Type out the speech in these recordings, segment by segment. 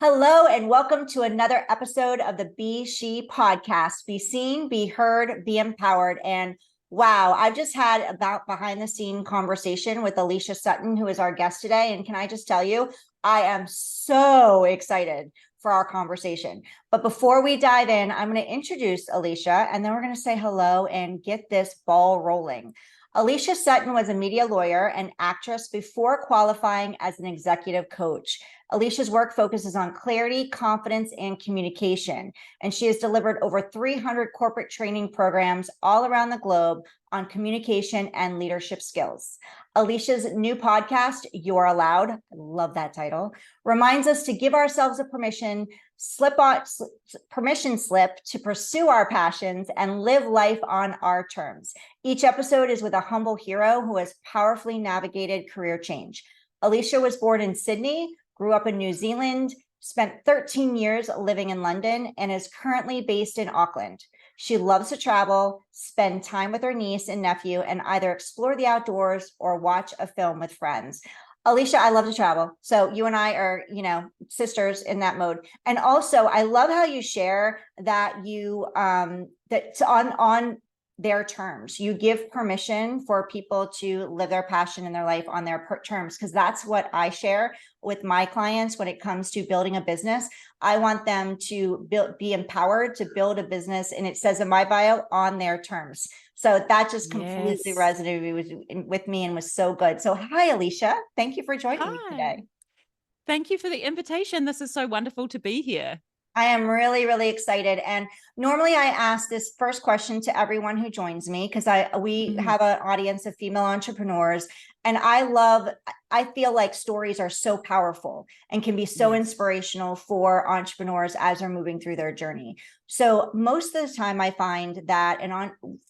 Hello, and welcome to another episode of the S.H.E podcast. Be seen, be heard, be empowered. And wow, I've just had about behind the scene conversation with Alicia Sutton, who is our guest today. And can I just tell you, I am so excited for our conversation. But before we dive in, I'm going to introduce Alicia, and then we're going to say hello and get this ball rolling. Alicia Sutton was a media lawyer and actress before qualifying as an executive coach. Alicia's work focuses on clarity, confidence, and communication, and she has delivered over 300 corporate training programs all around the globe on communication and leadership skills. Alicia's new podcast, You're Allowed, I love that title, reminds us to give ourselves a permission slip to pursue our passions and live life on our terms. Each episode is with a humble hero who has powerfully navigated career change. Alicia was born in Sydney, grew up in New Zealand, spent 13 years living in London, and is currently based in Auckland. She loves to travel, spend time with her niece and nephew, and either explore the outdoors or watch a film with friends. Alicia, I love to travel. So you and I are, sisters in that mode. And also, I love how you share that that's on their terms. You give permission for people to live their passion in their life on their terms, because that's what I share with my clients when it comes to building a business. I want them to be empowered to build a business, and it says in my bio, on their terms. So that just completely resonated with me and was so good. So hi, Alicia. Thank you for joining me today. Thank you for the invitation. This is so wonderful to be here. I am really, really excited. And normally I ask this first question to everyone who joins me, because we have an audience of female entrepreneurs. And I feel like stories are so powerful and can be so inspirational for entrepreneurs as they're moving through their journey. So most of the time I find that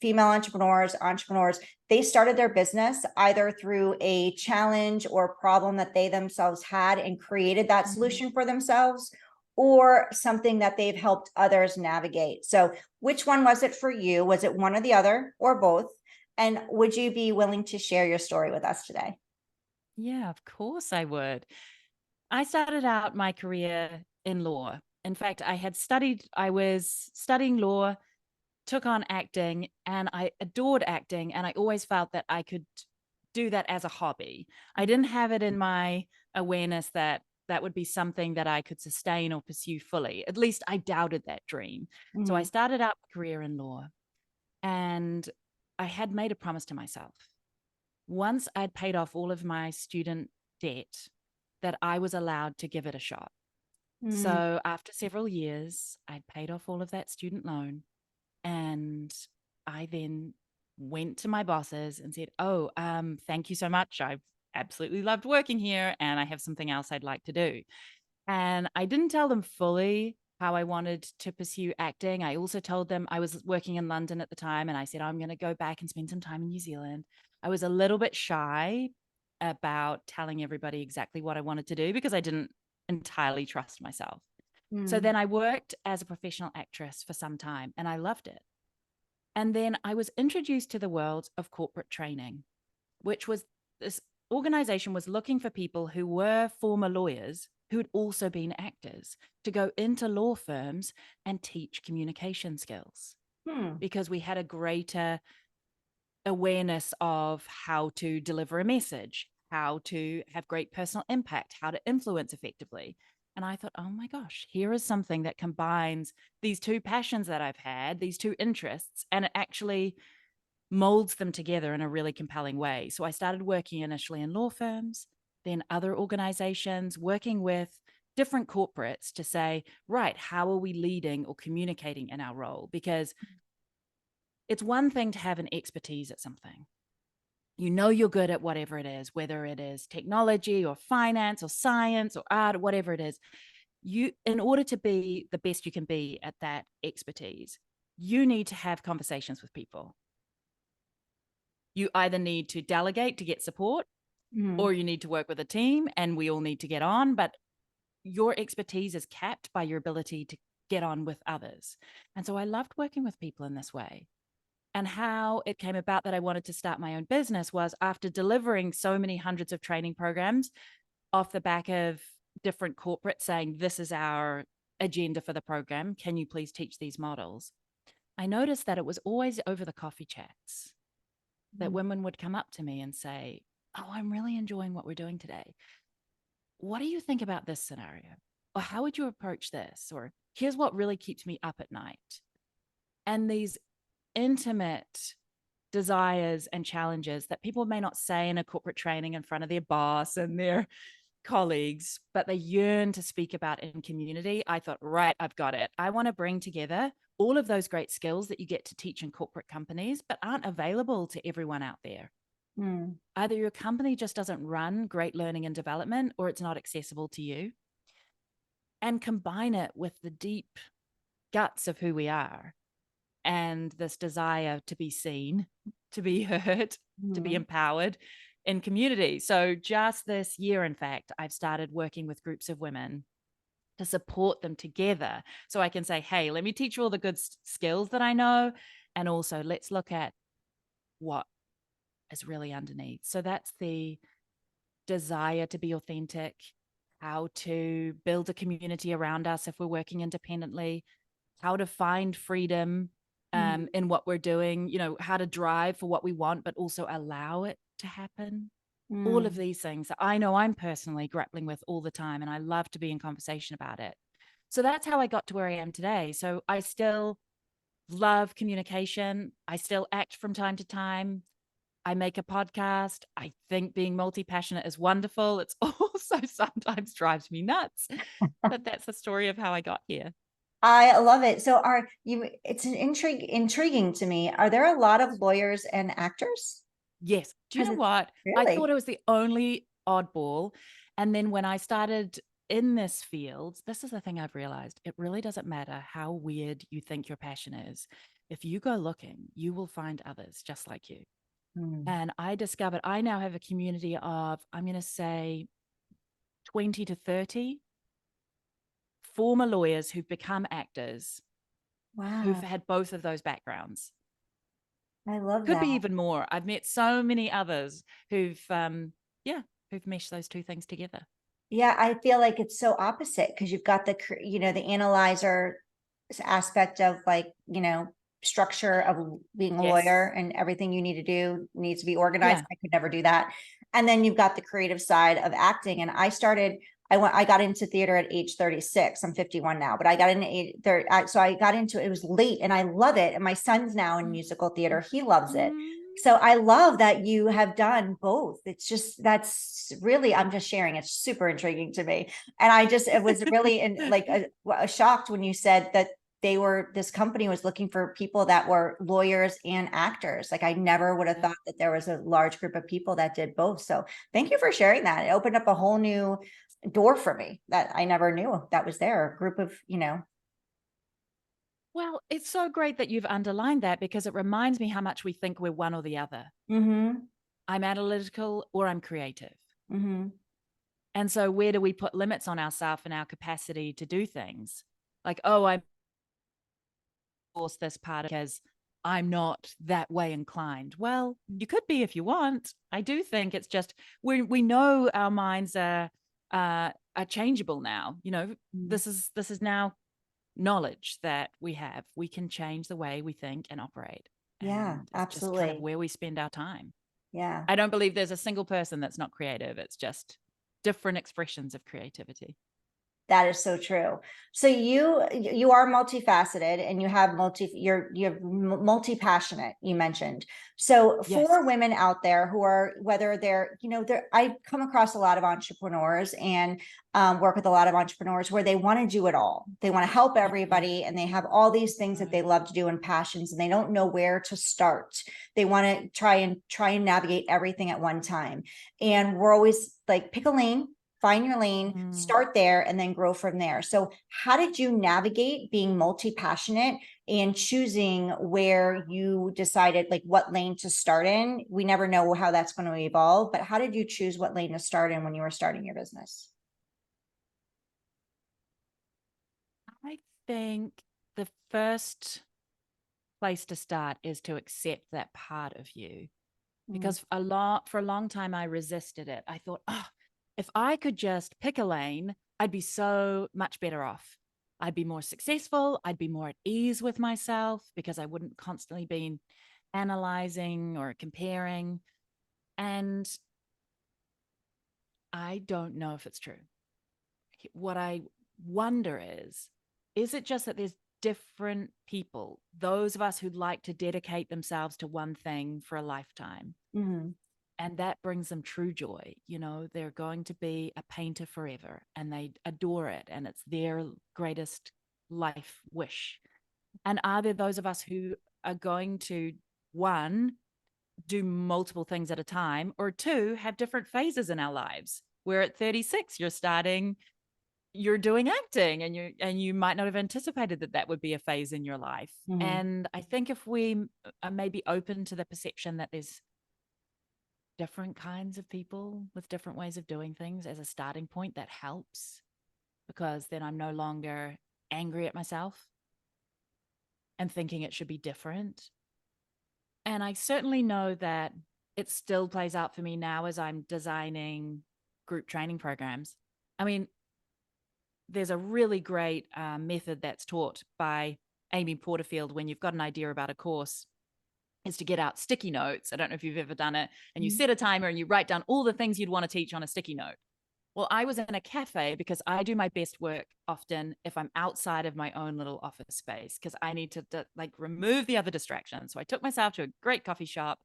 female entrepreneurs, they started their business either through a challenge or problem that they themselves had and created that solution for themselves, or something that they've helped others navigate. So which one was it for you? Was it one or the other or both? And would you be willing to share your story with us today? Yeah, of course I would. I started out my career in law. In fact, I was studying law, took on acting, and I adored acting. And I always felt that I could do that as a hobby. I didn't have it in my awareness that that would be something that I could sustain or pursue fully. At least I doubted that dream. So I started out my career in law, and I had made a promise to myself. Once I'd paid off all of my student debt, that I was allowed to give it a shot. So after several years, I'd paid off all of that student loan, and I then went to my bosses and said, "Oh, thank you so much. I've absolutely loved working here, and I have something else I'd like to do." And I didn't tell them fully how I wanted to pursue acting. I also told them I was working in London at the time, and I said, I'm going to go back and spend some time in New Zealand. I was a little bit shy about telling everybody exactly what I wanted to do because I didn't entirely trust myself. So then I worked as a professional actress for some time, and I loved it. And then I was introduced to the world of corporate training, which was this organization was looking for people who were former lawyers who had also been actors to go into law firms and teach communication skills, because we had a greater awareness of how to deliver a message, how to have great personal impact, how to influence effectively. And I thought, oh my gosh, here is something that combines these two passions that I've had, these two interests, and it actually molds them together in a really compelling way. So I started working initially in law firms, then other organizations, working with different corporates to say, right, how are we leading or communicating in our role? Because it's one thing to have an expertise at something. You know you're good at whatever it is, whether it is technology or finance or science or art or whatever it is. In order to be the best you can be at that expertise, you need to have conversations with people. You either need to delegate to get support, or you need to work with a team, and we all need to get on. But your expertise is capped by your ability to get on with others. And so I loved working with people in this way. And how it came about that I wanted to start my own business was after delivering so many hundreds of training programs off the back of different corporates saying, this is our agenda for the program. Can you please teach these models? I noticed that it was always over the coffee chats that women would come up to me and say, oh, I'm really enjoying what we're doing today. What do you think about this scenario? Or how would you approach this? Or here's what really keeps me up at night. And these intimate desires and challenges that people may not say in a corporate training in front of their boss and their colleagues, but they yearn to speak about in community. I thought, right, I've got it. I want to bring together all of those great skills that you get to teach in corporate companies, but aren't available to everyone out there. Either your company just doesn't run great learning and development, or it's not accessible to you. And combine it with the deep guts of who we are and this desire to be seen, to be heard, to be empowered in community. So just this year, in fact, I've started working with groups of women to support them together. So I can say, hey, let me teach you all the good skills that I know. And also let's look at what is really underneath. So that's the desire to be authentic, how to build a community around us if we're working independently, how to find freedom in what we're doing, you know, how to drive for what we want, but also allow it to happen. All of these things that I know I'm personally grappling with all the time, and I love to be in conversation about it. So that's how I got to where I am today. So I still love communication. I still act from time to time. I make a podcast. I think being multi-passionate is wonderful. It's also sometimes drives me nuts, but that's the story of how I got here. I love it. So are you, it's an intriguing to me. Are there a lot of lawyers and actors? Yes. Do you know Because what? I really, thought it was the only oddball. And then when I started in this field, this is the thing I've realized. It really doesn't matter how weird you think your passion is. If you go looking, you will find others just like you. And I discovered I now have a community of, I'm going to say 20 to 30 former lawyers who've become actors, who've wow, had both of those backgrounds. I love Could that. be even more. I've met so many others who've, who've meshed those two things together. Yeah, I feel like it's so opposite because you've got the, the analyzer aspect of like, structure of being a Yes. lawyer and everything you need to do needs to be organized. Yeah. I could never do that. And then you've got the creative side of acting. And I got into theater at age 36. I'm 51 now, but I got into there. So I got into it. It was late and I love it. And my son's now in musical theater. He loves it. So I love that you have done both. It's just, that's really, I'm just sharing. It's super intriguing to me. And it was really shocked when you said that this company was looking for people that were lawyers and actors. Like I never would have thought that there was a large group of people that did both. So thank you for sharing that. It opened up a whole new door for me that I never knew that was there. A group of, Well, it's so great that you've underlined that because it reminds me how much we think we're one or the other. I'm analytical or I'm creative. And so where do we put limits on ourselves and our capacity to do things? Like, oh, I force this part because I'm not that way inclined. Well, you could be if you want. I do think it's just we know our minds are changeable now. You know, this is now knowledge that we have. We can change the way we think and operate. yeah, And it's just kind of absolutely. where we spend our time. Yeah. I don't believe there's a single person that's not creative. It's just different expressions of creativity. That is so true. So you are multifaceted and you have multi-passionate, you mentioned. So Yes. for women out there who are, whether I come across a lot of entrepreneurs and work with a lot of entrepreneurs where they want to do it all. They want to help Yeah. everybody and they have all these things that Right. they love to do and passions and they don't know where to start. They want to try and navigate everything at one time. And we're always like, pick a lane, find your lane, start there, and then grow from there. So how did you navigate being multi-passionate and choosing where you decided like what lane to start in? We never know how that's going to evolve, but how did you choose what lane to start in when you were starting your business? I think the first place to start is to accept that part of you because for a long time I resisted it. I thought, oh, if I could just pick a lane I'd be so much better off. I'd be more successful. I'd be more at ease with myself because I wouldn't constantly be analyzing or comparing. And I don't know if it's true. What I wonder is it just that there's different people, those of us who'd like to dedicate themselves to one thing for a lifetime, Mhm. and that brings them true joy. They're going to be a painter forever and they adore it and it's their greatest life wish. And are there those of us who are going to, one, do multiple things at a time, or two, have different phases in our lives where at 36 you're doing acting and you might not have anticipated that would be a phase in your life. Mhm. And I think if we are maybe open to the perception that there's different kinds of people with different ways of doing things as a starting point, that helps, because then I'm no longer angry at myself and thinking it should be different. And I certainly know that it still plays out for me now as I'm designing group training programs. I mean, there's a really great method that's taught by Amy Porterfield when you've got an idea about a course, is to get out sticky notes. I don't know if you've ever done it, and you Mhm. set a timer and you write down all the things you'd want to teach on a sticky note. Well, I was in a cafe because I do my best work often if I'm outside of my own little office space, because I need to like remove the other distractions. So I took myself to a great coffee shop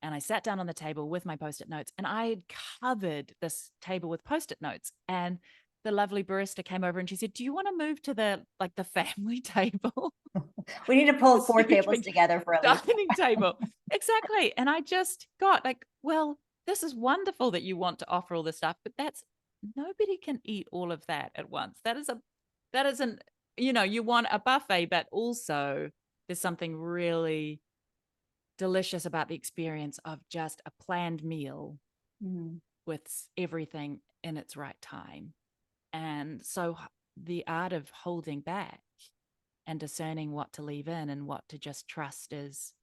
and I sat down on the table with my post-it notes, and I had covered this table with post-it notes. And the lovely barista came over and she said, "Do you want to move to the family table?" We need to pull The 4 tables stupid together for Alicia. dining table. Exactly. And I just got like, well, this is wonderful that you want to offer all this stuff, but that's nobody can eat all of that at once. That isn't, you want a buffet, but also there's something really delicious about the experience of just a planned meal Mhm. with everything in its right time. And so the art of holding back and discerning what to leave in and what to just trust is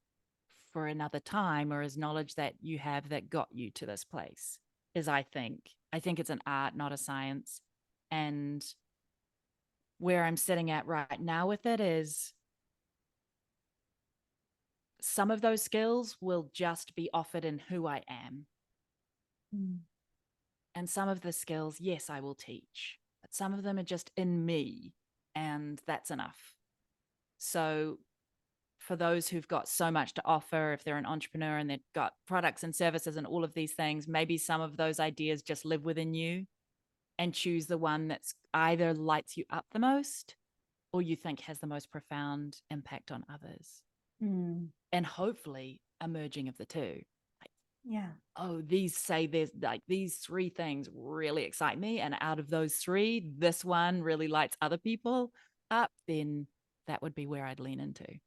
for another time, or is knowledge that you have that got you to this place, is I think it's an art, not a science. And where I'm sitting at right now with it is some of those skills will just be offered in who I am. Mhm. And some of the skills, yes, I will teach, but some of them are just in me, and that's enough. So for those who've got so much to offer, if they're an entrepreneur and they've got products and services and all of these things, maybe some of those ideas just live within you, and choose the one that's either lights you up the most or you think has the most profound impact on others. Mhm. And hopefully a merging of the two. Like, Yeah. oh, there's like these three things really excite me. And out of those three, this one really lights other people up, then that would be where I'd lean into.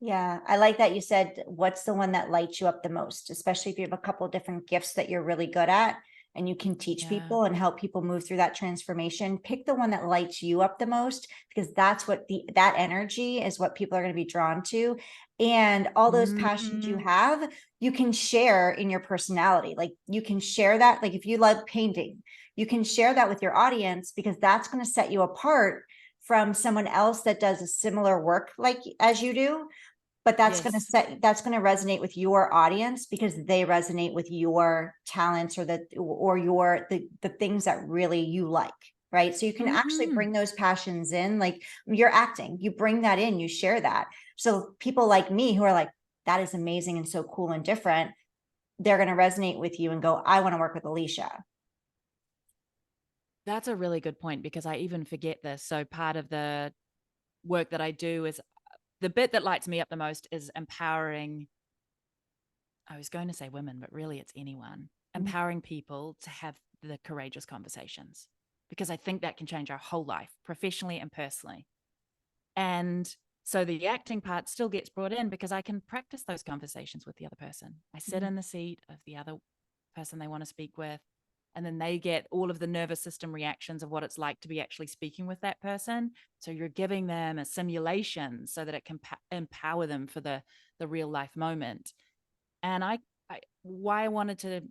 Yeah, I like that you said, what's the one that lights you up the most, especially if you have a couple of different gifts that you're really good at and you can teach Yeah. people and help people move through that transformation. Pick the one that lights you up the most, because that's what that energy is what people are going to be drawn to. And all those passions you Mm-hmm. have, you can share in your personality. Like you can share that. Like if you love painting, you can share that with your audience, because that's going to set you apart from someone else that does a similar work like as you do, but that's going to Yes. resonate with your audience because they resonate with your talents or the things that really you like, right? So you can actually Mm-hmm. bring those passions in, like you're acting, you bring that in, you share that. So people like me who are like, that is amazing and so cool and different, they're going to resonate with you and go, I want to work with Alicia. That's a really good point, because I even forget this. So part of the work that I do is the bit that lights me up the most is empowering. I was going to say women, but really it's anyone, Mhm. empowering people to have the courageous conversations, because I think that can change our whole life, professionally and personally. And so the acting part still gets brought in because I can practice those conversations with the other person. I sit in the seat of the other person they want to speak with, and then they get all of the nervous system reactions of what it's like to be actually speaking with that person. So you're giving them a simulation so that it can empower them for the real life moment. And why I wanted to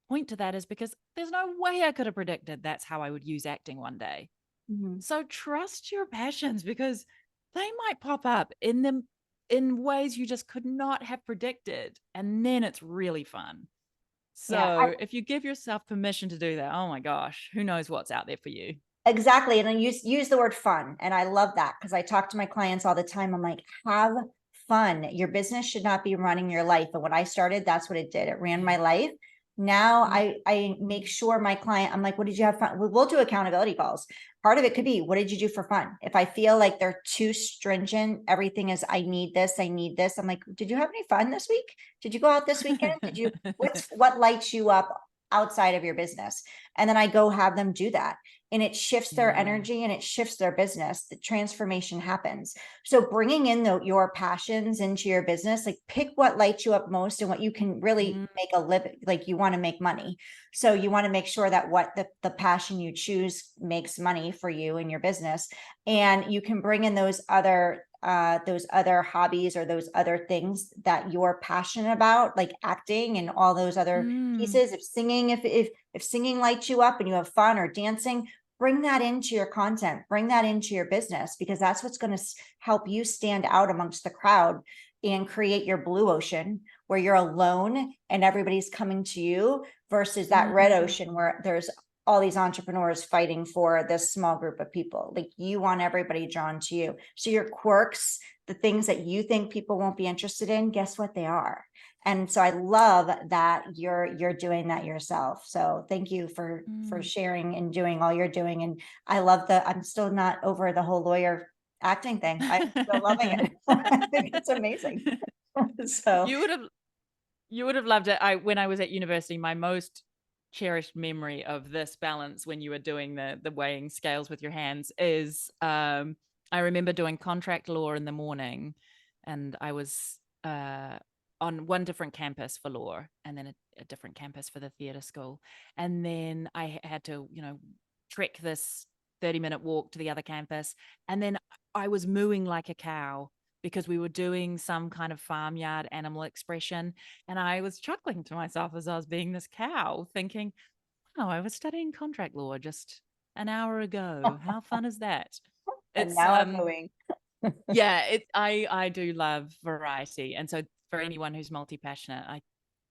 point to that is because there's no way I could have predicted that's how I would use acting one day. Mhm. So trust your passions because they might pop up in ways you just could not have predicted. And then it's really fun. Yeah, So if you give yourself permission to do that, oh my gosh, who knows what's out there for you? exactly. And then use the word fun. And I love that because I talk to my clients all the time. I'm like, have fun. Your business should not be running your life. And when I started, that's what it did. It ran my Yeah. life. Now Yeah. I make sure my client, I'm like, what did you have fun? We'll do accountability calls. Part of it could be, what did you do for fun? If I feel like they're too stringent, everything is, I need this, I need this. I'm like, did you have any fun this week? Did you go out this weekend? What lights you up outside of your business? And then I go have them do that, and it shifts their Yeah. energy and it shifts their business. The transformation happens. So bringing in your passions into your business, like pick what lights you up most and what you can really Mm, make a living. Like you want to make money. So you want to make sure that what the passion you choose makes money for you and your business. And you can bring in those other hobbies or those other things that you're passionate about, like acting and all those other mm, pieces. If singing, if singing lights you up and you have fun, or dancing, bring that into your content, bring that into your business, because that's what's going to help you stand out amongst the crowd and create your blue ocean where you're alone and everybody's coming to you, versus that red mm, ocean where there's all these entrepreneurs fighting for this small group of people. Like you want everybody drawn to you. So your quirks, the things that you think people won't be interested in, guess what they are? And so I love that you're doing that yourself. So thank you for mm. sharing and doing all you're doing. And I love I'm still not over the whole lawyer acting thing. I'm still loving it. I think it's amazing. So You would have loved it. I When I was at university, my most cherished memory of this balance when you were doing the weighing scales with your hands is I remember doing contract law in the morning, and I was on one different campus for law and then a different campus for the theater school. And then I had to, trek this 30-minute walk to the other campus. And then I was mooing like a cow because we were doing some kind of farmyard animal expression. And I was chuckling to myself as I was being this cow, thinking, oh, I was studying contract law just an hour ago. How fun is that? and It's now I'm moving. Yeah, I do love variety. And so for anyone who's multi-passionate, I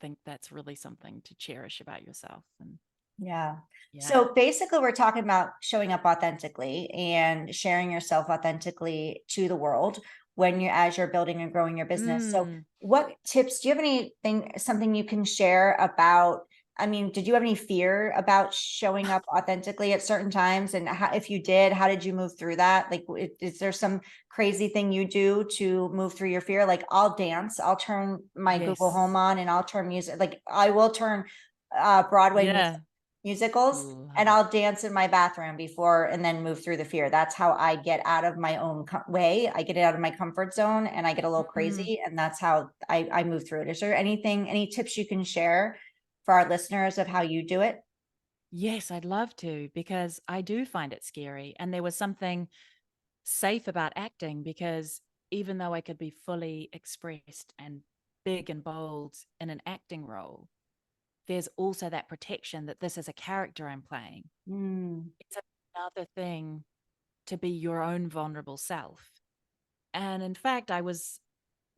think that's really something to cherish about yourself. And Yeah. yeah. So basically, we're talking about showing up authentically and sharing yourself authentically to the world when as you're building and growing your business. So Mm, what tips, do you have something you can share about? I mean, did you have any fear about showing up authentically at certain times? And how, if you did, how did you move through that? Like, is there some crazy thing you do to move through your fear? Like, I'll dance, I'll turn my Google Home yes. on and I'll turn music. Like, I will turn Broadway music Yeah. musicals, Love and it. I'll dance in my bathroom before and then move through the fear. That's how I get out of my own way. I get it out of my comfort zone and I get a little Mm. crazy, and that's how I move through it. Is there any tips you can share for our listeners of how you do it? Yes, I'd love to because I do find it scary. And there was something safe about acting because even though I could be fully expressed and big and bold in an acting role, there's also that protection that this is a character I'm playing. Mm, It's another thing to be your own vulnerable self. And in fact, I was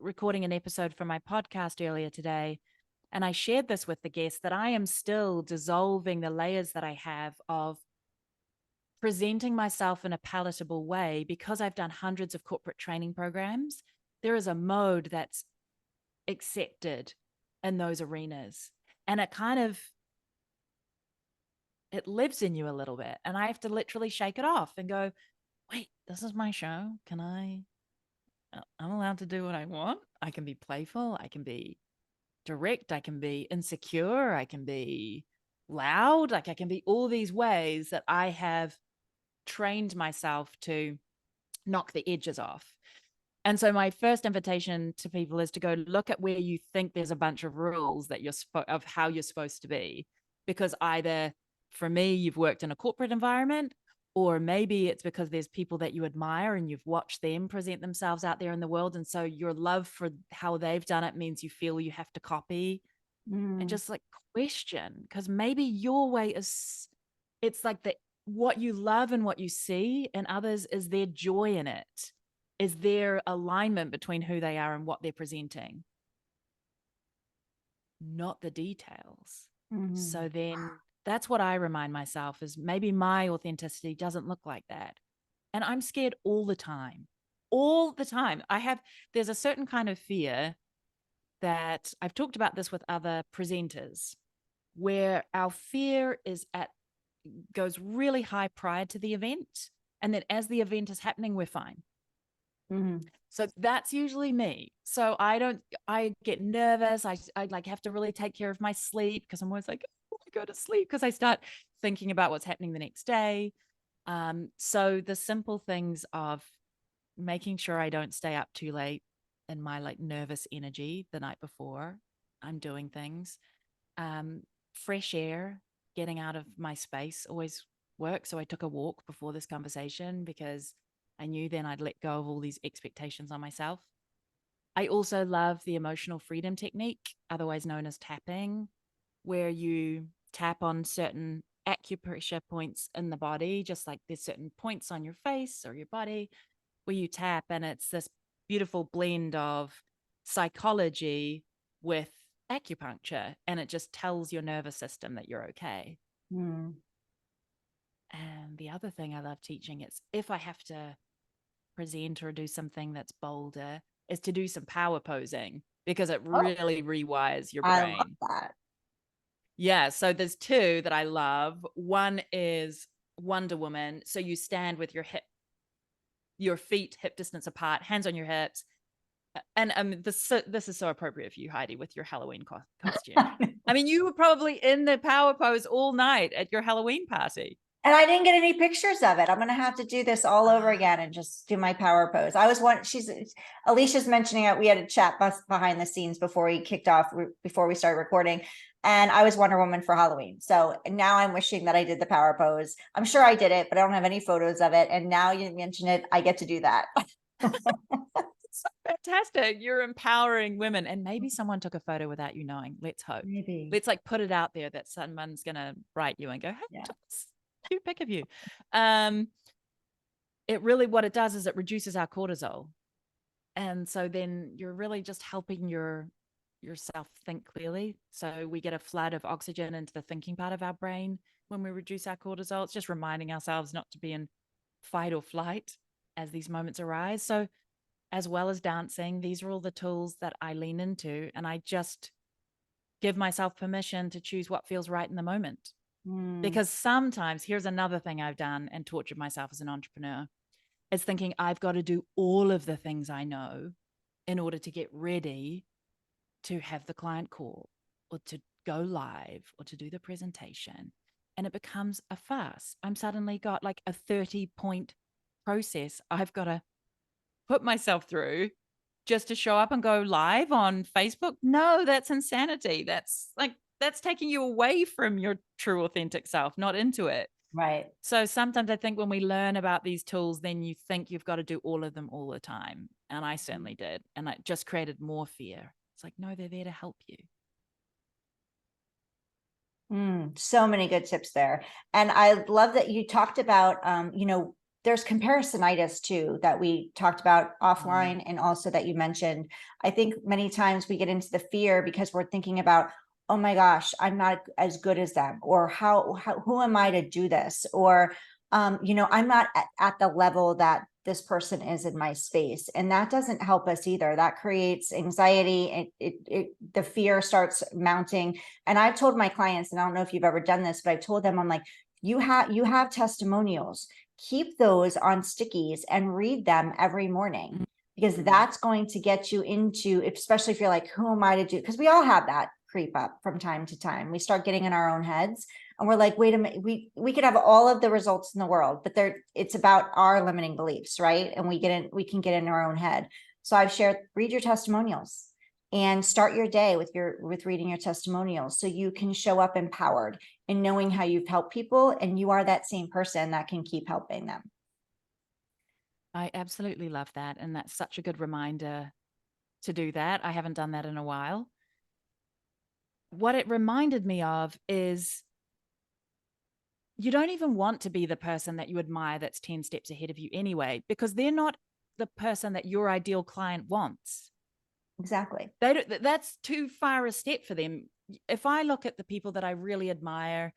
recording an episode for my podcast earlier today, and I shared this with the guest that I am still dissolving the layers that I have of presenting myself in a palatable way because I've done hundreds of corporate training programs. There is a mode that's accepted in those arenas. And it lives in you a little bit. And I have to literally shake it off and go, wait, this is my show. I'm allowed to do what I want. I can be playful. I can be direct. I can be insecure. I can be loud. Like I can be all these ways that I have trained myself to knock the edges off. And so my first invitation to people is to go look at where you think there's a bunch of rules that of how you're supposed to be. Because either for me, you've worked in a corporate environment, or maybe it's because there's people that you admire and you've watched them present themselves out there in the world. And so your love for how they've done it means you feel you have to copy and Mm, just like question, because maybe your way is, it's like the what you love and what you see in others is their joy in it, is their alignment between who they are and what they're presenting, not the details. mm, So then that's what I remind myself is maybe my authenticity doesn't look like that. And I'm scared all the time. All the time. There's a certain kind of fear that I've talked about this with other presenters, where our fear goes really high prior to the event. And then as the event is happening, we're fine. mm, So that's usually me. So I get nervous. I like have to really take care of my sleep because I'm always like, oh, I go to sleep because I start thinking about what's happening the next day. So the simple things of making sure I don't stay up too late in my like nervous energy the night before I'm doing things. Um, Fresh air, getting out of my space always works. So I took a walk before this conversation because I knew then I'd let go of all these expectations on myself. I also love the emotional freedom technique, otherwise known as tapping, where you tap on certain acupressure points in the body, just like there's certain points on your face or your body where you tap, and it's this beautiful blend of psychology with acupuncture, and it just tells your nervous system that you're okay. mm. And the other thing I love teaching is if I have to present or do something that's bolder, is to do some power posing because it Oh, really rewires your I love brain. that. Yeah. So there's two that I love. One is Wonder Woman. So you stand with your feet hip distance apart, hands on your hips. And this is so appropriate for you, Heidi, with your Halloween costume. I mean, you were probably in the power pose all night at your Halloween party. And I didn't get any pictures of it. I'm gonna have to do this all over Ah, again and just do my power pose. I was one. Alicia's mentioning it. We had a chat behind the scenes before we kicked off, before we started recording, and I was Wonder Woman for Halloween. So now I'm wishing that I did the power pose. I'm sure I did it, but I don't have any photos of it. And now you mention it, I get to do that. so fantastic. You're empowering women. And maybe someone took a photo without you knowing. Let's hope. Maybe. Let's like put it out there that someone's gonna write you and go, hey, Yeah. cute pic of you. Um, it really what it does is it reduces our cortisol. And so then you're really just helping yourself think clearly. So we get a flood of oxygen into the thinking part of our brain when we reduce our cortisol. It's just reminding ourselves not to be in fight or flight as these moments arise. So as well as dancing, these are all the tools that I lean into, and I just give myself permission to choose what feels right in the moment. Mm, Because sometimes, here's another thing I've done and tortured myself as an entrepreneur, is thinking I've got to do all of the things I know in order to get ready to have the client call or to go live or to do the presentation. And it becomes a farce. I'm suddenly got like a 30-point process I've got to put myself through just to show up and go live on Facebook. No, that's insanity. That's taking you away from your true authentic self, not into it. right. So sometimes I think when we learn about these tools, then you think you've got to do all of them all the time. And I certainly did. And it just created more fear. It's like, no, they're there to help you. So many good tips there. And I love that you talked about, there's comparisonitis too, that we talked about Mm. offline, and also that you mentioned. I think many times we get into the fear because we're thinking about, oh my gosh, I'm not as good as them, or who am I to do this? Or, I'm not at the level that this person is in my space, and that doesn't help us either. That creates anxiety, and the fear starts mounting. And I've told my clients, and I don't know if you've ever done this, but I've told them, I'm like, you have testimonials, keep those on stickies and read them every morning, because Mm. that's going to get you into, especially if you're like, who am I to do? Because we all have that creep up from time to time. We start getting in our own heads, and we're like, wait a minute, we could have all of the results in the world, but it's about our limiting beliefs, right? And we can get in our own head. So I've shared, read your testimonials and start your day with reading your testimonials, so you can show up empowered and knowing how you've helped people, and you are that same person that can keep helping them. I absolutely love that. And that's such a good reminder to do that. I haven't done that in a while. what it reminded me of is you don't even want to be the person that you admire that's 10 steps ahead of you anyway, because they're not the person that your ideal client wants. Exactly. That's too far a step for them. If I look at the people that I really admire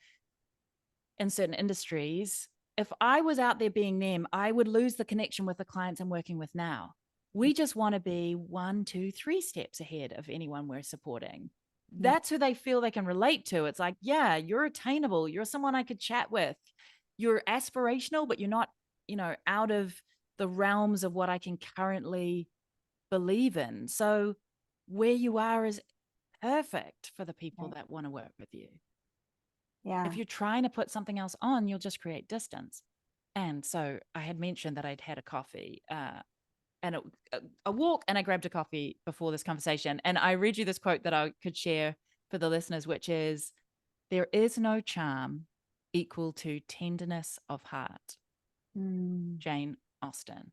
in certain industries, if I was out there being them, I would lose the connection with the clients I'm working with now. We just want to be 1, 2, 3 steps ahead of anyone we're supporting. Yeah. That's who they feel they can relate to. It's like, yeah, you're attainable. You're someone I could chat with. You're aspirational, but you're not, out of the realms of what I can currently believe in. So where you are is perfect for the people Right. that want to work with you. Yeah. If you're trying to put something else on, you'll just create distance. And so I had mentioned that I'd had a coffee and a walk, and I grabbed a coffee before this conversation. And I read you this quote that I could share for the listeners, which is, "There is no charm equal to tenderness of heart." Mm. Jane Austen.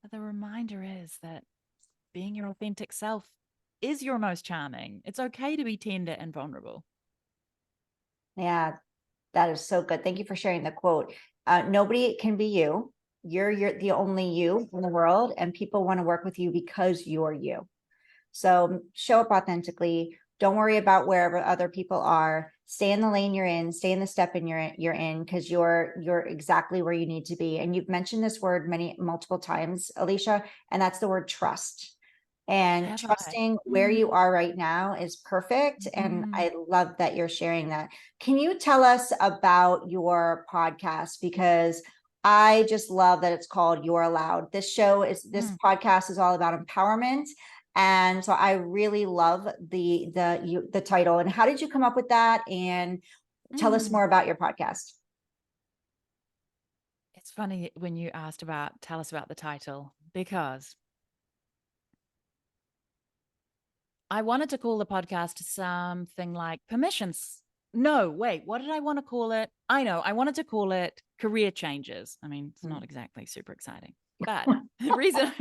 So the reminder is that being your authentic self is your most charming. It's okay to be tender and vulnerable. Yeah. That is so good. Thank you for sharing the quote. Nobody can be you. You're the only you in the world, and people want to work with you because you're you. So show up authentically. Don't worry about wherever other people are. Stay in the lane you're in. Stay in the step you're in, because you're exactly where you need to be. And you've mentioned this word multiple times, Alicia, and that's the word trust. And Have I? trusting where you are right now is perfect. And Mm, I love that you're sharing that. Can you tell us about your podcast? Because I just love that it's called You're Allowed. This mm, podcast is all about empowerment. And so I really love the title. And how did you come up with that? And tell us mm. more about your podcast. It's funny when you asked about, tell us about the title, because I wanted to call the podcast something like permissions. No, wait, what did I want to call it? I know, I wanted to call it career changes. I mean, it's not exactly super exciting, but the reason,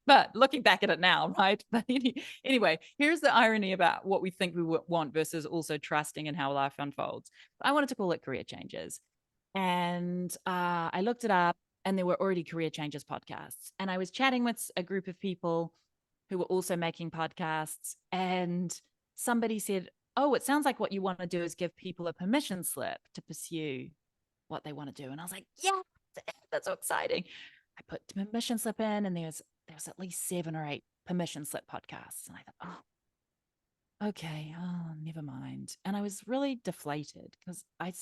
but looking back at it now, right? But anyway, here's the irony about what we think we want versus also trusting in how life unfolds. I wanted to call it career changes. And I looked it up, and there were already career changes podcasts. And I was chatting with a group of people who were also making podcasts. And somebody said, "Oh, it sounds like what you want to do is give people a permission slip to pursue what they want to do." And I was like, yeah, that's so exciting. I put the permission slip in, and there's at least 7 or 8 permission slip podcasts. And I thought, oh, okay, oh, never mind. And I was really deflated because I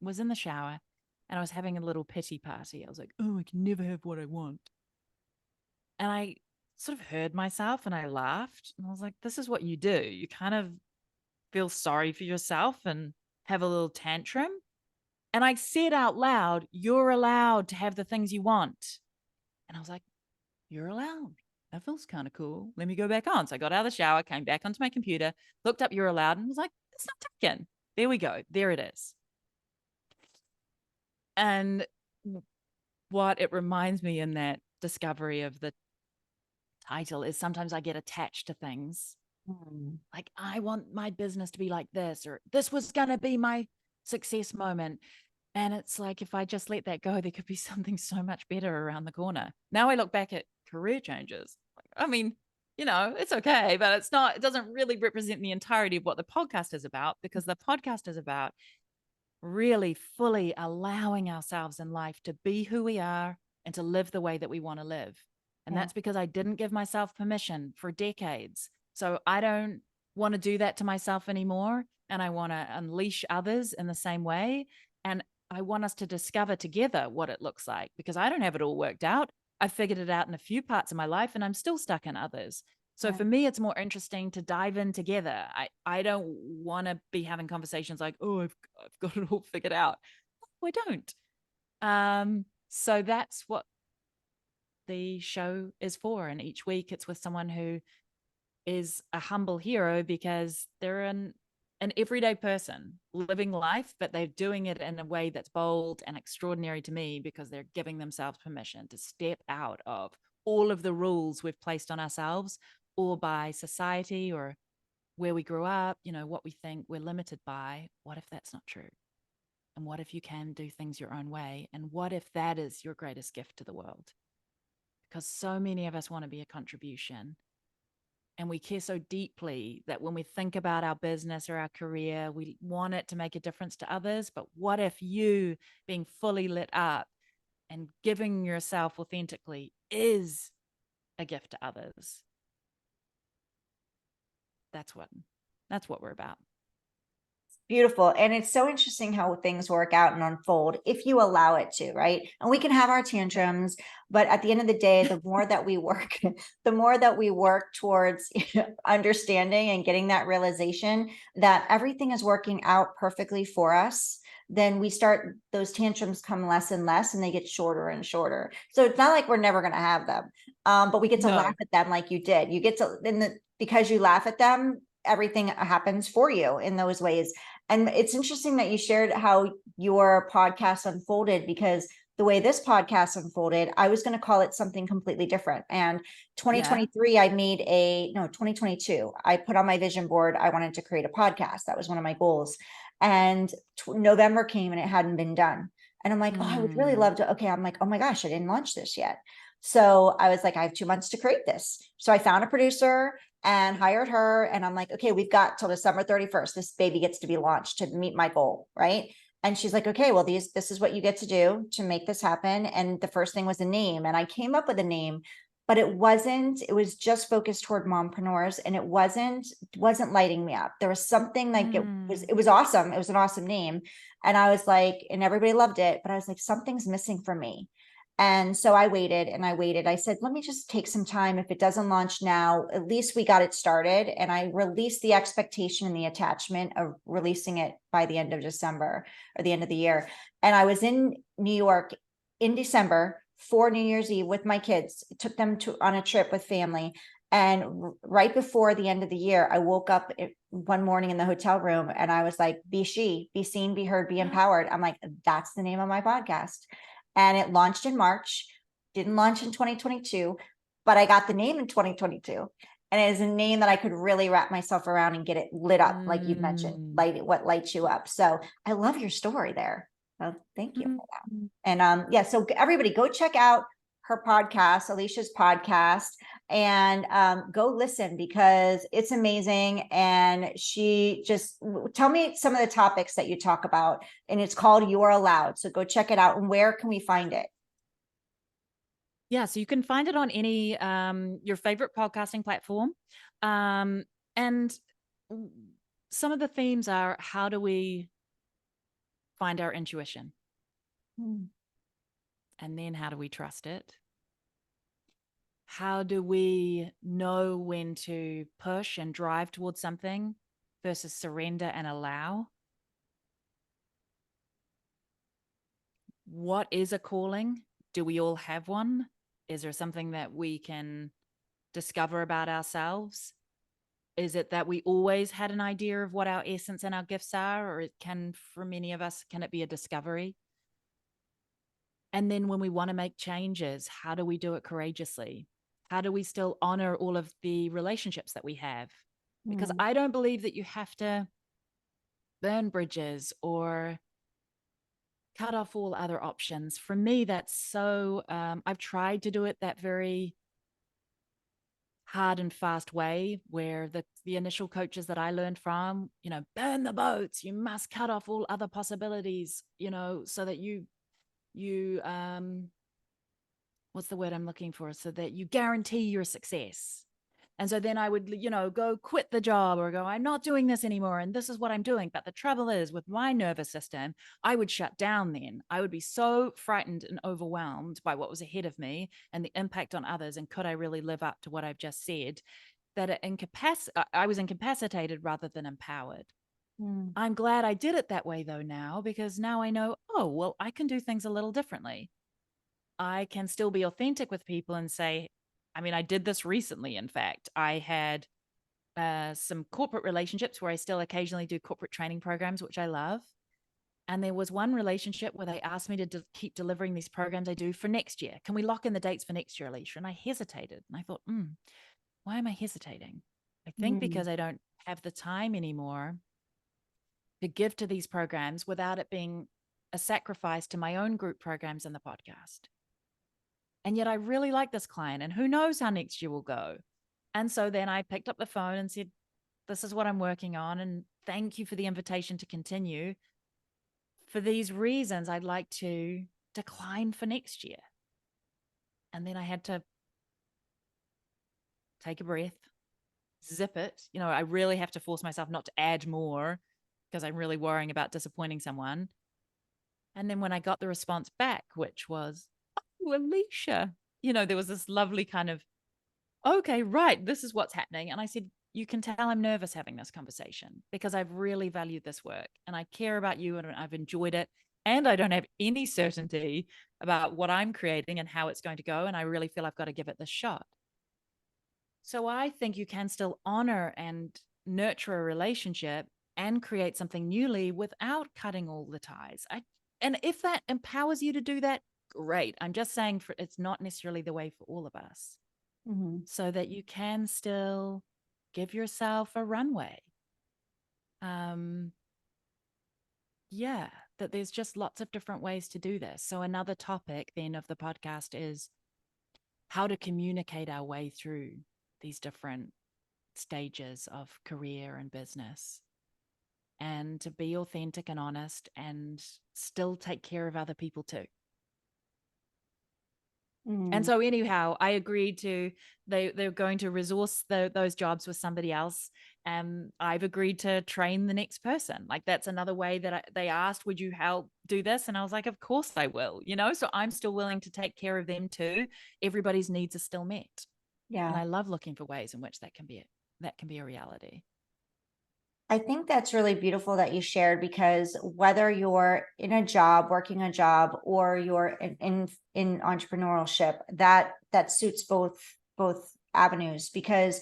was in the shower and I was having a little pity party. I was like, oh, I can never have what I want. And I sort of heard myself and I laughed. And I was like, this is what you do. You kind of feel sorry for yourself and have a little tantrum. And I said out loud, "You're allowed to have the things you want." And I was like, "You're allowed. That feels kind of cool. Let me go back on." So I got out of the shower, came back onto my computer, looked up "You're allowed," and was like, it's not taken. There we go. There it is. And what it reminds me in that discovery of the title is sometimes I get attached to things. Mm. Like, I want my business to be like this, or this was going to be my success moment. And it's like, if I just let that go, there could be something so much better around the corner. Now I look back at career changes. I mean, it's okay, but it doesn't really represent the entirety of what the podcast is about, because the podcast is about really fully allowing ourselves in life to be who we are and to live the way that we want to live. And Yeah. that's because I didn't give myself permission for decades. So I don't want to do that to myself anymore. And I want to unleash others in the same way. And I want us to discover together what it looks like, because I don't have it all worked out. I figured it out in a few parts of my life and I'm still stuck in others. So Yeah. for me, it's more interesting to dive in together. I don't want to be having conversations like, oh, I've got it all figured out. No, I don't. So that's what the show is for. And each week it's with someone who is a humble hero, because they're an everyday person living life, but they're doing it in a way that's bold and extraordinary to me, because they're giving themselves permission to step out of all of the rules we've placed on ourselves, or by society, or where we grew up, what we think we're limited by. What if that's not true? And what if you can do things your own way? And what if that is your greatest gift to the world? Because so many of us want to be a contribution, and we care so deeply that when we think about our business or our career, we want it to make a difference to others. But what if you being fully lit up and giving yourself authentically is a gift to others? That's what we're about. Beautiful. And it's so interesting how things work out and unfold if you allow it to, right? And we can have our tantrums, but at the end of the day, the more that we work, the more that we work towards understanding and getting that realization that everything is working out perfectly for us, then those tantrums come less and less, and they get shorter and shorter. So it's not like we're never going to have them. But we get to laugh at them like you did. You get to, because you laugh at them, everything happens for you in those ways. And it's interesting that you shared how your podcast unfolded, because the way this podcast unfolded, I was going to call it something completely different. And 2023, I made 2022, I put on my vision board, I wanted to create a podcast. That was one of my goals. And November came and it hadn't been done. And I'm like, oh, I would really love to. Okay. I'm like, oh my gosh, I didn't launch this yet. So I was like, I have 2 months to create this. So I found a producer and hired her. And I'm like, okay, we've got till December 31st. This baby gets to be launched to meet my goal, right? And she's like, okay, well, this is what you get to do to make this happen. And the first thing was a name. And I came up with a name, but it was just focused toward mompreneurs, and it wasn't lighting me up. There was something like it was awesome. It was an awesome name. And I was like, and everybody loved it, but I was like, something's missing for me. And so I waited and I waited. I said, let me just take some time. If it doesn't launch now, at least we got it started. And I released the expectation and the attachment of releasing it by the end of December or the end of the year. And I was in New York in December for New Year's Eve with my kids. Took them on a trip with family. And right before the end of the year, I woke up one morning in the hotel room and I was like, be seen, be heard, be empowered. I'm like, that's the name of my podcast. And it launched in March, didn't launch in 2022, but I got the name in 2022. And it is a name that I could really wrap myself around and get it lit up, like you mentioned, what lights you up. So I love your story there. So thank you for that. And so everybody go check out her podcast, Alicia's podcast, and go listen, because it's amazing. And tell me some of the topics that you talk about, and it's called You Are Allowed. So go check it out. And where can we find it? Yeah, so you can find it on any your favorite podcasting platform. And some of the themes are, how do we find our intuition? And then how do we trust it? How do we know when to push and drive towards something versus surrender and allow? What is a calling? Do we all have one? Is there something that we can discover about ourselves? Is it that we always had an idea of what our essence and our gifts are? Or for many of us, can it be a discovery? And then when we want to make changes, how do we do it courageously? How do we still honor all of the relationships that we have? Because I don't believe that you have to burn bridges or cut off all other options. For me, that's so, I've tried to do it that very hard and fast way, where the initial coaches that I learned from, burn the boats, you must cut off all other possibilities, so that you what's the word I'm looking for? So that you guarantee your success. And so then I would, go quit the job or go, I'm not doing this anymore. And this is what I'm doing. But the trouble is, with my nervous system, I would shut down then. I would be so frightened and overwhelmed by what was ahead of me and the impact on others. And could I really live up to what I've just said? That I was incapacitated rather than empowered. I'm glad I did it that way, though, now, because now I know, oh, well, I can do things a little differently. I can still be authentic with people and say, I did this recently. In fact, I had some corporate relationships where I still occasionally do corporate training programs, which I love. And there was one relationship where they asked me to keep delivering these programs I do for next year. Can we lock in the dates for next year, Alicia? And I hesitated. And I thought, why am I hesitating? I think because I don't have the time anymore to give to these programs without it being a sacrifice to my own group programs and the podcast. And yet I really like this client, and who knows how next year will go. And so then I picked up the phone and said, this is what I'm working on. And thank you for the invitation to continue. For these reasons, I'd like to decline for next year. And then I had to take a breath, zip it. You know, I really have to force myself not to add more because I'm really worrying about disappointing someone. And then when I got the response back, which was, oh, Alicia, you know, there was this lovely kind of, okay, right, this is what's happening. And I said, you can tell I'm nervous having this conversation because I've really valued this work and I care about you and I've enjoyed it. And I don't have any certainty about what I'm creating and how it's going to go. And I really feel I've got to give it this shot. So I think you can still honor and nurture a relationship and create something newly without cutting all the ties. And if that empowers you to do that, great. I'm just saying it's not necessarily the way for all of us. So that you can still give yourself a runway. Yeah, that there's just lots of different ways to do this. So another topic then of the podcast is how to communicate our way through these different stages of career and business, and to be authentic and honest and still take care of other people too. And so anyhow, I agreed to, they're going to resource those jobs with somebody else. And I've agreed to train the next person. Like that's another way that they asked, would you help do this? And I was like, of course I will, you know, so I'm still willing to take care of them too. Everybody's needs are still met. And I love looking for ways in which that can be a reality. I think that's really beautiful that you shared, because whether you're in a job, working a job, or you're in entrepreneurship, that suits both avenues, because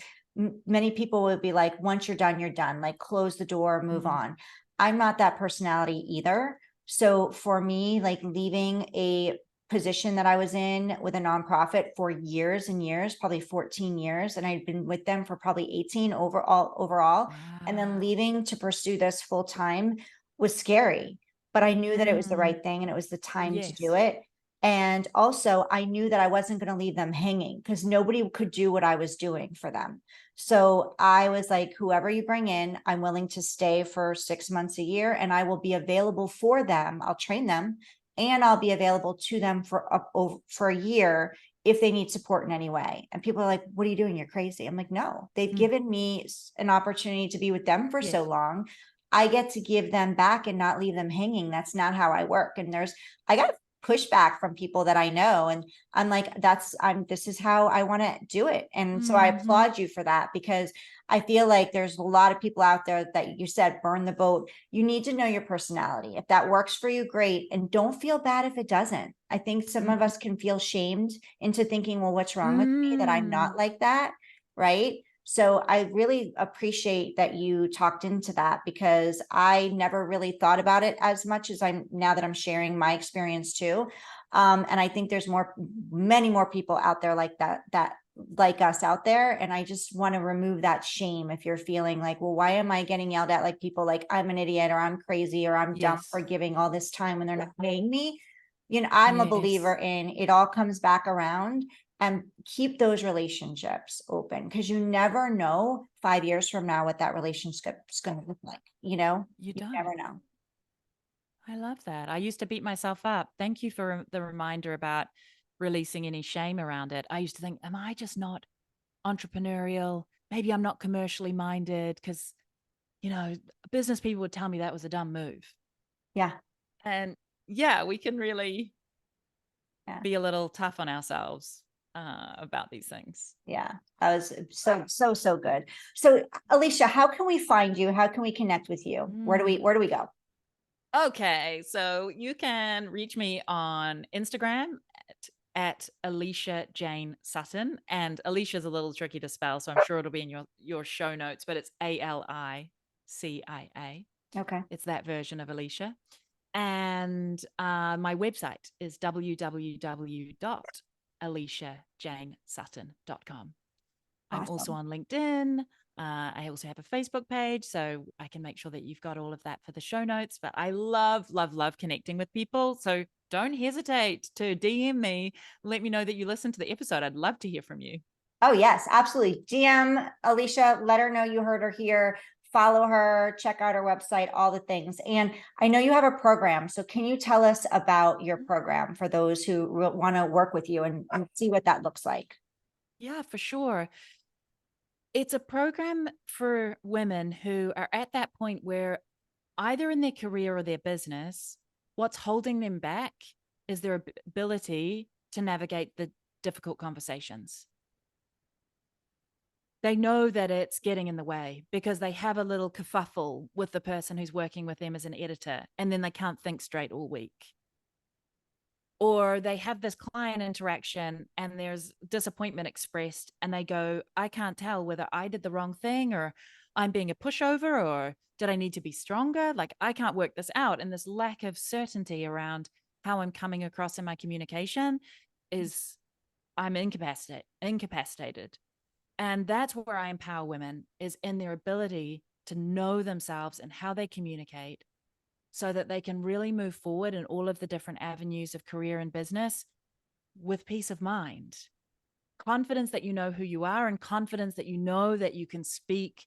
many people would be like, once you're done, like close the door, move on. I'm not that personality either. So for me, like leaving a position that I was in with a nonprofit for years and years, probably 14 years, and I'd been with them for probably 18 overall. And then Wow. leaving to pursue this full time was scary, but I knew that it was the right thing and it was the time to do Yes. it. And also I knew that I wasn't going to leave them hanging, because nobody could do what I was doing for them. So I was like, whoever you bring in, I'm willing to stay for 6 months, a year, and I will be available for them. I'll train them and I'll be available to them for a year if they need support in any way. And people are like, what are you doing? You're crazy. I'm like, no, they've given me an opportunity to be with them for so Yes. long. I get to give them back and not leave them hanging. That's not how I work. And I got pushback from people that I know. And I'm like, this is how I want to do it. And so I applaud you for that, because I feel like there's a lot of people out there that you said, burn the boat. You need to know your personality. If that works for you, great. And don't feel bad if it doesn't. I think some of us can feel shamed into thinking, well, what's wrong with me that I'm not like that? Right. So I really appreciate that you talked into that, because I never really thought about it as much as now that I'm sharing my experience too. And I think there's many more people out there like that like us out there. And I just want to remove that shame. If you're feeling like, well, why am I getting yelled at? Like people like I'm an idiot, or I'm crazy, or I'm dumb for Yes. giving all this time when they're not paying me. I'm a believer Yes. in it all comes back around, and keep those relationships open, because you never know 5 years from now what that relationship is going to look like. You You don't. never know. I love that. I used to beat myself up. Thank you for the reminder about releasing any shame around it. I used to think, am I just not entrepreneurial? Maybe I'm not commercially minded, because, business people would tell me that was a dumb move. Yeah. And yeah, we can really Yeah. be a little tough on ourselves about these things. Yeah. That was so good. So Alicia, how can we find you? How can we connect with you? Where do we go? Okay, so you can reach me on Instagram at Alicia Jane Sutton, and Alicia's a little tricky to spell, so I'm sure it'll be in your show notes, but it's ALICIA. Okay. It's that version of Alicia. And my website is www.aliciajanesutton.com. I'm also Awesome. on LinkedIn. I also have a Facebook page, so I can make sure that you've got all of that for the show notes. But I love, love, love connecting with people. So don't hesitate to DM me. Let me know that you listened to the episode. I'd love to hear from you. Oh, yes, absolutely. DM Alicia, let her know you heard her here. Follow her, check out her website, all the things. And I know you have a program. So can you tell us about your program for those who want to work with you and see what that looks like? Yeah, for sure. It's a program for women who are at that point where either in their career or their business, what's holding them back is their ability to navigate the difficult conversations. They know that it's getting in the way because they have a little kerfuffle with the person who's working with them as an editor, and then they can't think straight all week. Or they have this client interaction and there's disappointment expressed, and they go, I can't tell whether I did the wrong thing, or I'm being a pushover, or did I need to be stronger? Like, I can't work this out. And this lack of certainty around how I'm coming across in my communication is, I'm incapacitated. And that's where I empower women, is in their ability to know themselves and how they communicate, so that they can really move forward in all of the different avenues of career and business with peace of mind. Confidence that you know who you are, and confidence that you know that you can speak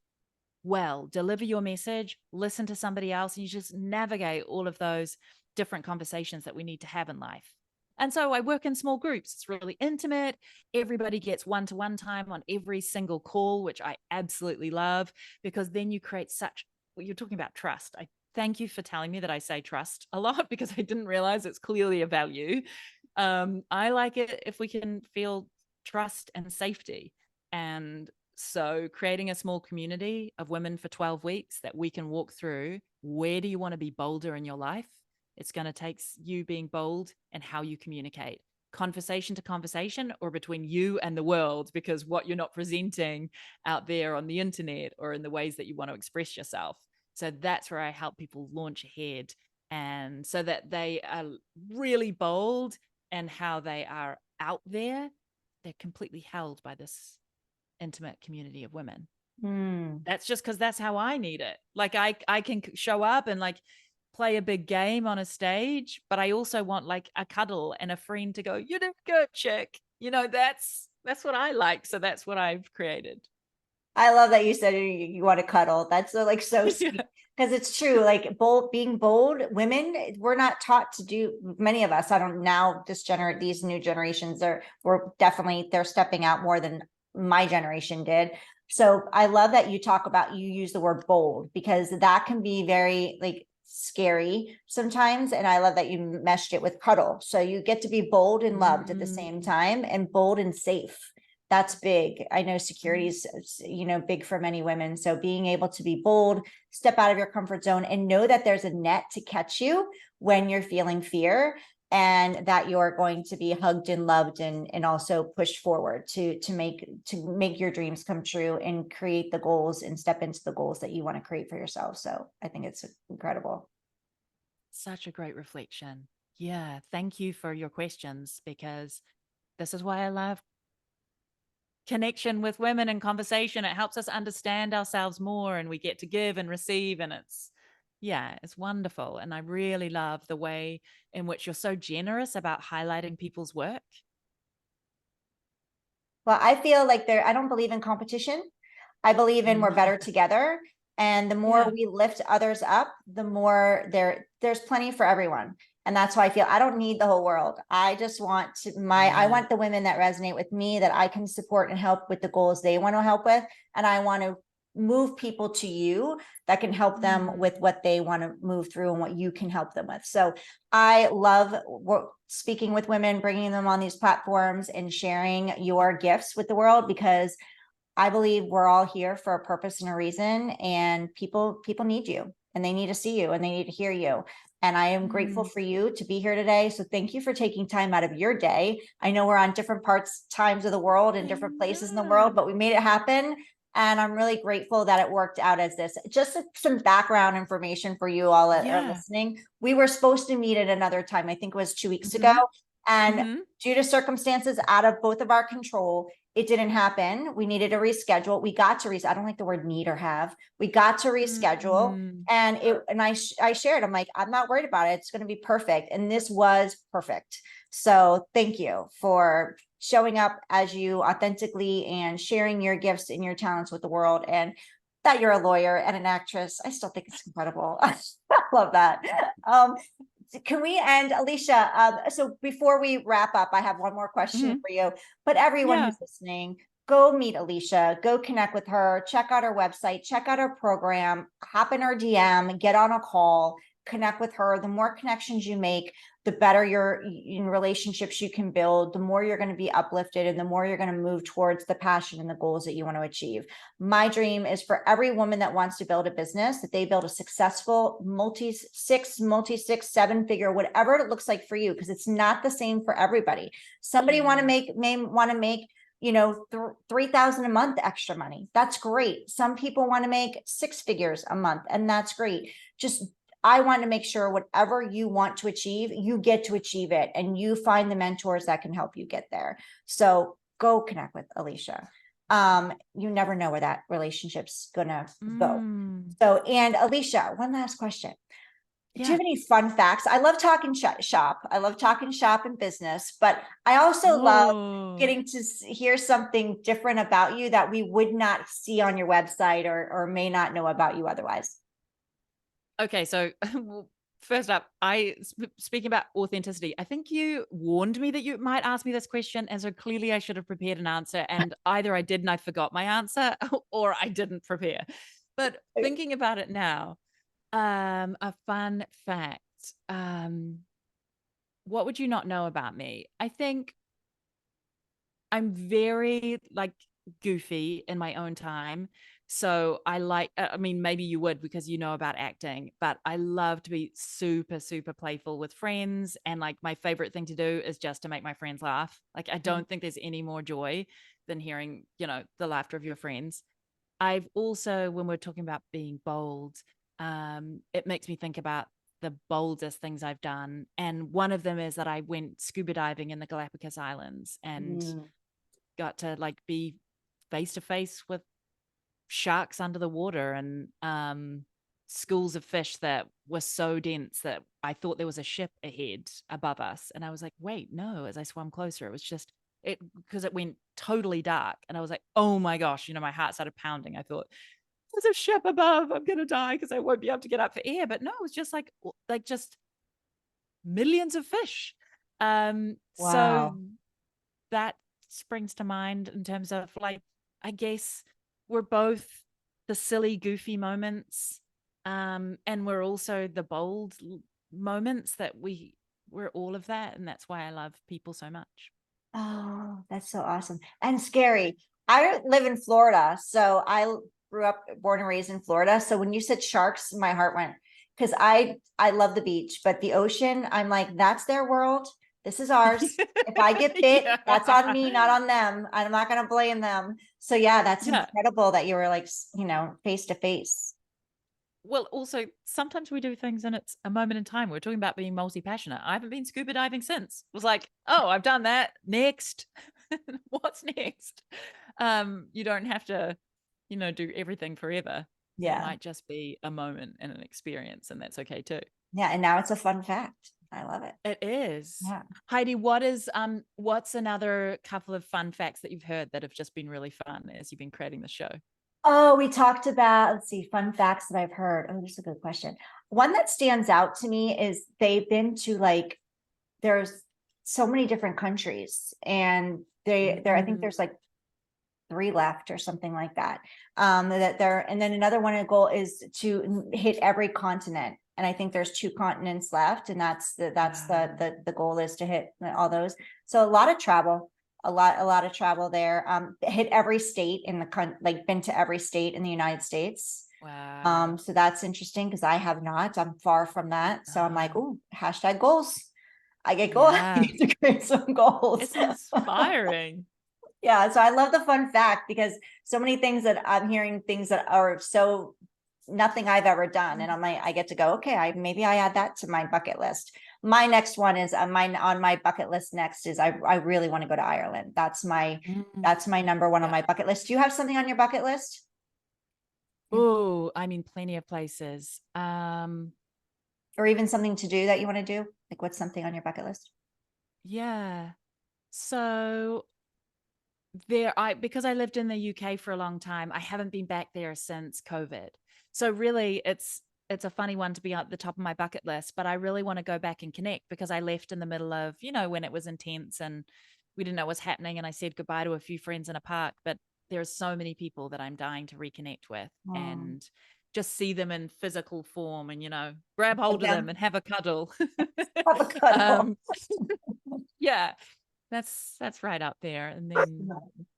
well, deliver your message, listen to somebody else, and you just navigate all of those different conversations that we need to have in life. And so I work in small groups. It's really intimate. Everybody gets one-to-one time on every single call, which I absolutely love, because then you create such, well, you're talking about trust. I thank you for telling me that I say trust a lot, because I didn't realize it's clearly a value. I like it if we can feel trust and safety. And so creating a small community of women for 12 weeks that we can walk through, where do you want to be bolder in your life? It's going to take you being bold and how you communicate, conversation to conversation, or between you and the world, because what you're not presenting out there on the internet or in the ways that you want to express yourself. So that's where I help people launch ahead, and so that they are really bold, and how they are out there, they're completely held by this intimate community of women. That's just because that's how I need it. Like, I can show up and like play a big game on a stage, but I also want like a cuddle and a friend to go, you did good, chick. That's what I like. So that's what I've created. I love that you said you want to cuddle. That's like so sweet. Yeah. Because it's true, like being bold, women, we're not taught to do, many of us, I don't now, these new generations they're stepping out more than my generation did. So I love that you you use the word bold, because that can be very like scary sometimes. And I love that you meshed it with cuddle. So you get to be bold and loved at the same time, and bold and safe. That's big. I know security is, big for many women. So being able to be bold, step out of your comfort zone, and know that there's a net to catch you when you're feeling fear, and that you're going to be hugged and loved, and also pushed forward to make your dreams come true, and create the goals and step into the goals that you want to create for yourself. So I think it's incredible. Such a great reflection. Yeah. Thank you for your questions, because this is why I love connection with women and conversation. It helps us understand ourselves more, and we get to give and receive. And it's wonderful. And I really love the way in which you're so generous about highlighting people's work. Well, I feel like I don't believe in competition. I believe in we're better together. And the more Yeah. we lift others up, the more there's plenty for everyone. And that's why I feel I don't need the whole world. I just want I want the women that resonate with me, that I can support and help with the goals they want to help with. And I want to move people to you that can help them with what they want to move through, and what you can help them with. So I love speaking with women, bringing them on these platforms and sharing your gifts with the world, because I believe we're all here for a purpose and a reason, and people need you, and they need to see you, and they need to hear you. And I am grateful for you to be here today. So thank you for taking time out of your day. I know we're on different times of the world and different places in the world, but we made it happen. And I'm really grateful that it worked out as this. Just some background information for you all that are listening. We were supposed to meet at another time. I think it was 2 weeks ago. And due to circumstances out of both of our control, it didn't happen. We needed to reschedule. We got to I don't like the word need or have. We got to reschedule. And I shared, I'm like, I'm not worried about it. It's going to be perfect. And this was perfect. So thank you for showing up as you authentically and sharing your gifts and your talents with the world. And that you're a lawyer and an actress, I still think it's incredible. I love that. Can we end, Alicia? So before we wrap up, I have one more question for you. But everyone who's listening, go meet Alicia, go connect with her, check out her website, check out her program, hop in her DM, get on a call, connect with her. The more connections you make, the better your in relationships you can build, the more you're going to be uplifted and the more you're going to move towards the passion and the goals that you want to achieve. My dream is for every woman that wants to build a business, that they build a successful multi-six, seven-figure, whatever it looks like for you, because it's not the same for everybody. Somebody may want to make 3,000 a month extra money. That's great. Some people want to make 6 figures a month, and that's great. I want to make sure whatever you want to achieve, you get to achieve it, and you find the mentors that can help you get there. So go connect with Alicia. You never know where that relationship's gonna go. So, and Alicia, one last question. Do you have any fun facts? I love talking shop. I love talking shop and business, but I also love getting to hear something different about you that we would not see on your website or may not know about you otherwise. Okay, so first up, speaking about authenticity, I think you warned me that you might ask me this question, and so clearly I should have prepared an answer, and either I did and I forgot my answer, or I didn't prepare. But thinking about it now, a fun fact. What would you not know about me? I think I'm very goofy in my own time. So I mean, maybe you would because you know about acting, but I love to be super, super playful with friends. And my favorite thing to do is just to make my friends laugh. I don't think there's any more joy than hearing, the laughter of your friends. I've also, when we're talking about being bold, it makes me think about the boldest things I've done. And one of them is that I went scuba diving in the Galapagos Islands and got to be face to face with sharks under the water and schools of fish that were so dense that I thought there was a ship ahead above us. And I was like, wait, no, as I swam closer, it was just because it went totally dark. And I was like, oh my gosh, my heart started pounding. I thought, there's a ship above. I'm going to die because I won't be able to get up for air. But no, it was just just millions of fish. So that springs to mind in terms of I guess we're both the silly, goofy moments. And we're also the bold moments that we're all of that. And that's why I love people so much. Oh, that's so awesome. And scary. I live in Florida. So I grew up, born and raised in Florida. So when you said sharks, my heart went, because I love the beach, but the ocean, I'm like, that's their world. This is ours. If I get bit, that's on me, not on them. I'm not going to blame them. So yeah, that's incredible that you were face to face. Well, also sometimes we do things and it's a moment in time. We're talking about being multi-passionate. I haven't been scuba diving since. It was like, oh, I've done that. Next. What's next? You don't have to, do everything forever. Yeah. It might just be a moment and an experience, and that's okay too. Yeah. And now it's a fun fact. I love it. It is. Yeah. Heidi, what's another couple of fun facts that you've heard that have just been really fun as you've been creating the show? Oh, we talked about, let's see, fun facts that I've heard. Oh, this is a good question. One that stands out to me is they've been to there's so many different countries, and I think there's 3 left or something like that. And then another one, a goal is to hit every continent. And I think there's 2 continents left, and that's the goal is to hit all those. So a lot of travel. A lot of travel there. Hit every state in the been to every state in the United States. Wow. So that's interesting because I have not. I'm far from that. So I'm like, oh, hashtag goals. I get goals. I need to create some goals. It's inspiring. Yeah. So I love the fun fact because so many things that I'm hearing, things that are so nothing I've ever done. And I'm like, I get to go, okay, maybe I add that to my bucket list. my next one is on my bucket list next is I really want to go to Ireland. That's my number one on my bucket list. Do you have something on your bucket list? Oh, I mean, plenty of places. Or even something to do that you want to do? Like what's something on your bucket list? Yeah. So because I lived in the UK for a long time, I haven't been back there since COVID. So really it's a funny one to be at the top of my bucket list, but I really want to go back and connect because I left in the middle of, when it was intense and we didn't know what's happening, and I said goodbye to a few friends in a park, but there's so many people that I'm dying to reconnect with and just see them in physical form and, grab hold of them and have a cuddle. Have a cuddle. um, yeah, that's right up there. And then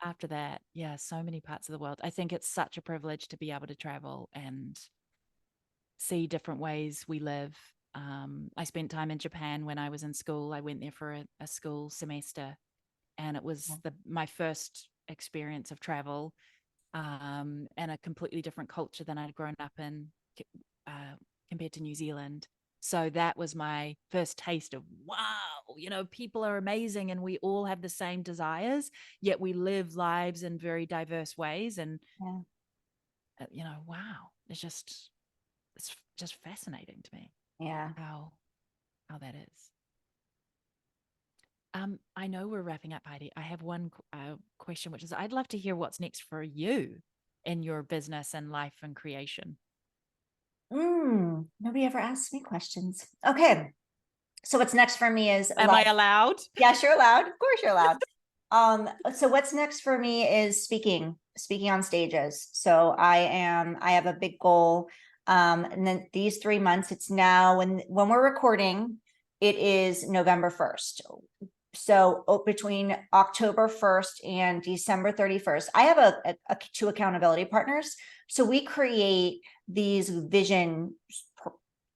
after that, yeah, so many parts of the world. I think it's such a privilege to be able to travel and see different ways we live. I spent time in Japan when I was in school. I went there for a school semester, and it was my first experience of travel, and a completely different culture than I'd grown up in, uh, compared to New Zealand. So that was my first taste of, wow, people are amazing and we all have the same desires, yet we live lives in very diverse ways. And, wow, it's just fascinating to me Yeah. how that is. I know we're wrapping up, Heidi. I have one question, which is I'd love to hear what's next for you in your business and life and creation. Nobody ever asked me questions. Okay. So what's next for me is Am I allowed? Yes, you're allowed. Of course you're allowed. So what's next for me is speaking on stages. So I have a big goal. And then these 3 months, it's now when we're recording, it is November 1st. So between October 1st and December 31st, I have a two accountability partners. So we create these vision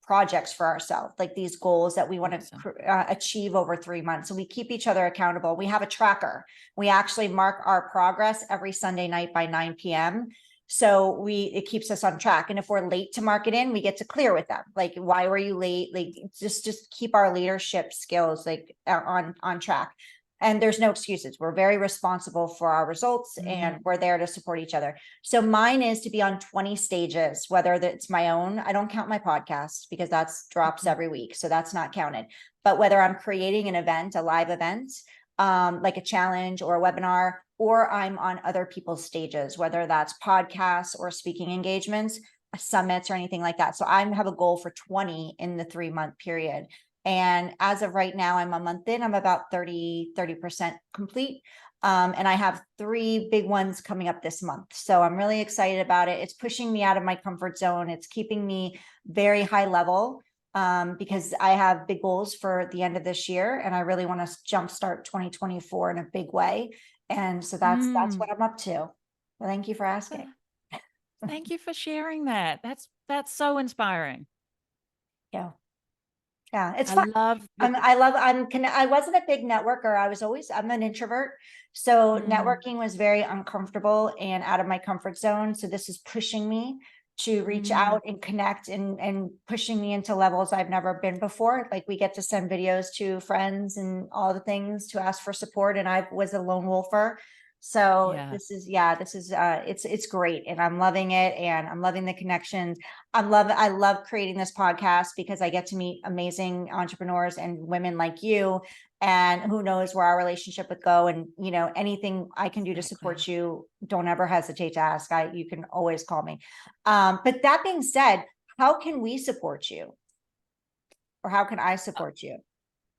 projects for ourselves, like these goals that we want to achieve over 3 months. So we keep each other accountable. We have a tracker. We actually mark our progress every Sunday night by 9 p.m. So it keeps us on track. And if we're late to mark it in, we get to clear with them. Like, why were you late? Like, just keep our leadership skills like on track. And there's no excuses. We're very responsible for our results and we're there to support each other. So mine is to be on 20 stages, whether it's my own. I don't count my podcast because that's drops every week. So that's not counted. But whether I'm creating an event, a live event, like a challenge or a webinar, or I'm on other people's stages, whether that's podcasts or speaking engagements, summits or anything like that. So I have a goal for 20 in the 3-month period. And as of right now, I'm a month in, I'm about 30% complete. And I have 3 big ones coming up this month. So I'm really excited about it. It's pushing me out of my comfort zone. It's keeping me very high level, because I have big goals for the end of this year and I really want to jumpstart 2024 in a big way. And so that's what I'm up to. Well, thank you for asking. Thank you for sharing that. That's so inspiring. Yeah. Yeah, it's I fun. love I wasn't a big networker. I'm an introvert. So networking was very uncomfortable and out of my comfort zone. So this is pushing me to reach out and connect and pushing me into levels I've never been before. Like we get to send videos to friends and all the things to ask for support. And I was a lone wolfer. So this is it's great. And I'm loving it. And I'm loving the connections. I love creating this podcast because I get to meet amazing entrepreneurs and women like you, and who knows where our relationship would go. And, anything I can do to support you, don't ever hesitate to ask. You can always call me. But that being said, how can we support you? Or how can I support you?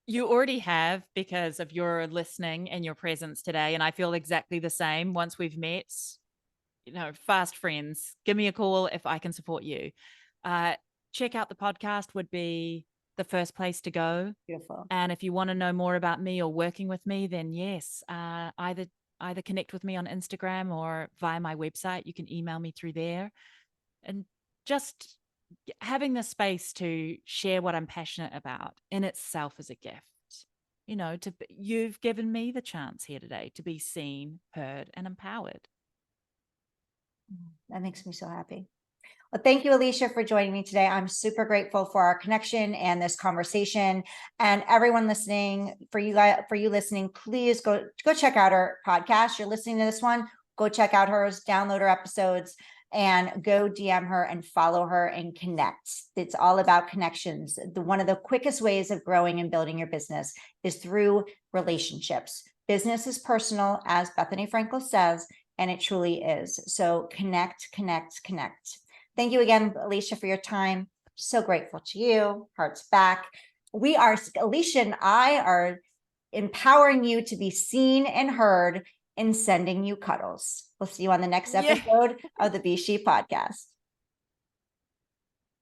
You already have because of your listening and your presence today. And I feel exactly the same once we've met, fast friends. Give me a call if I can support you. Check out the podcast would be the first place to go. Beautiful. And if you want to know more about me or working with me, then yes, either connect with me on Instagram or via my website. You can email me through there. And just having the space to share what I'm passionate about in itself is a gift. You've given me the chance here today to be seen, heard, and empowered. That makes me so happy. Well, thank you, Alicia, for joining me today. I'm super grateful for our connection and this conversation. And everyone listening, for you listening, please go check out her podcast. You're listening to this one, go check out hers, download her episodes, and go DM her and follow her and connect. It's all about connections. One of the quickest ways of growing and building your business is through relationships. Business is personal, as Bethany Frankel says, and it truly is. So connect, connect, connect. Thank you again, Alicia, for your time. So grateful to you. Hearts back. Alicia and I are empowering you to be seen and heard and sending you cuddles. We'll see you on the next episode of the S.H.E podcast.